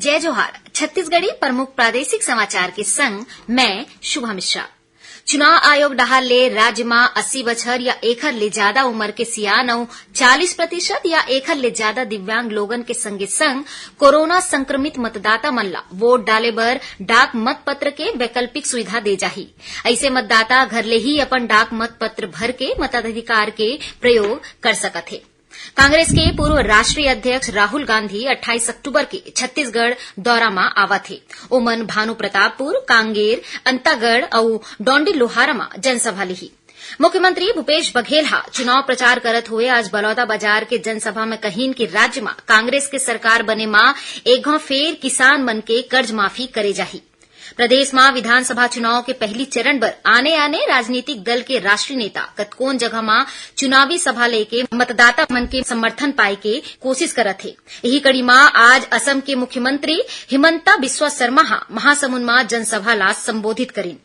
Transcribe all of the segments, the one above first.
जय जोहार। छत्तीसगढ़ी प्रमुख प्रादेशिक समाचार के संग मैं शुभा मिश्रा। चुनाव आयोग डहार ले राज्य में 80 बछर या एखर ले ज्यादा उम्र के सियान अउ 40% या एखर ले ज्यादा दिव्यांग लोगन के संगे संग कोरोना संक्रमित मतदाता मन ला वोट डाले बर डाक मत पत्र के वैकल्पिक सुविधा दे जाही। ऐसे मतदाता घर ले ही अपन डाक मत पत्र भर के मताधिकार के प्रयोग कर सकत हे। कांग्रेस के पूर्व राष्ट्रीय अध्यक्ष राहुल गांधी 28 अक्टूबर के छत्तीसगढ़ दौरा में आवत हे। ओमन भानु प्रतापपुर, कांगेर, अंतागढ़ अउ डोंडी लोहारा में जनसभा लिही। मुख्यमंत्री भूपेश बघेल हा चुनाव प्रचार करत हुए आज बलौदाबाजार के जनसभा में कहीन कि राज्य में कांग्रेस के सरकार बने में एक घाव फेर किसान मन के कर्ज माफी करे जाही। प्रदेश में विधानसभा चुनाव के पहली चरण बर आने राजनीतिक दल के राष्ट्रीय नेता कतकोन जगह में चुनावी सभा लेके मतदाता मन के समर्थन पाए के कोशिश करत हे। यही कड़ी में आज असम के मुख्यमंत्री हिमंता बिस्वा शर्मा हा महासमुंद में जनसभा ला संबोधित करीन।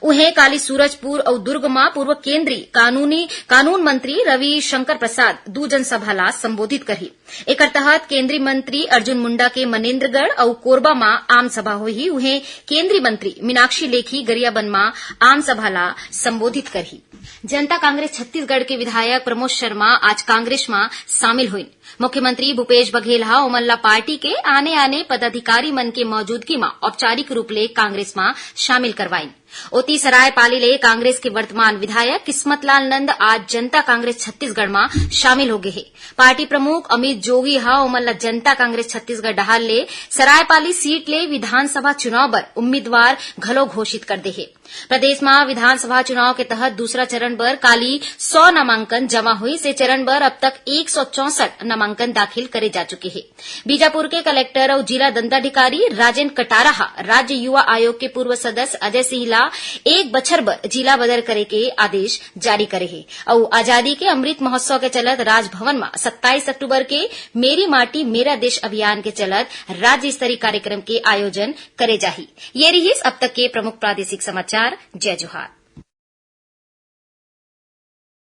उन्हें काली सूरजपुर और दुर्ग में पूर्व केंद्रीय कानून मंत्री रवि शंकर प्रसाद दू जनसभा ला संबोधित करही। एकर तहत केंद्रीय मंत्री अर्जुन मुंडा के मनेन्द्रगढ़ और कोरबा में आम सभा होही। उन्हें केंद्रीय मंत्री मीनाक्षी लेखी गरियाबंद में आम सभा ला संबोधित करही। जनता कांग्रेस छत्तीसगढ़ के विधायक प्रमोद शर्मा आज कांग्रेस में शामिल हुई। मुख्यमंत्री भूपेश बघेल हा ओमन ला पार्टी के आने पदाधिकारी मन के मौजूदगी में औपचारिक रूप ले कांग्रेस में शामिल करवाई। ओती सरायपाली ले कांग्रेस के वर्तमान विधायक किस्मतलाल नंद आज जनता कांग्रेस छत्तीसगढ़ में शामिल हो गए हैं। पार्टी प्रमुख अमित जोगी हा ओमन ला जनता कांग्रेस छत्तीसगढ़ डहार ले सरायपाली सीट ले विधानसभा चुनाव बर उम्मीदवार घलो घोषित कर दे है। प्रदेश में विधानसभा चुनाव के तहत दूसरा चरण बर काली 100 नामांकन जमा हुई। से चरण बर अब तक 164 नामांकन दाखिल करे जा चुके हैं। बीजापुर के कलेक्टर और जिला दंडाधिकारी राजेंद्र कटारा हा राज्य युवा आयोग के पूर्व सदस्य अजय सिंह एक बछर बर जिला बदल करे के आदेश जारी करे है। और आजादी के अमृत महोत्सव के चलत राजभवन में 27 अक्टूबर के मेरी माटी मेरा देश अभियान के चलत राज्य स्तरीय कार्यक्रम के आयोजन करे जाही। ये रही अब तक के प्रमुख प्रादेशिक समाचार। जय जोहार।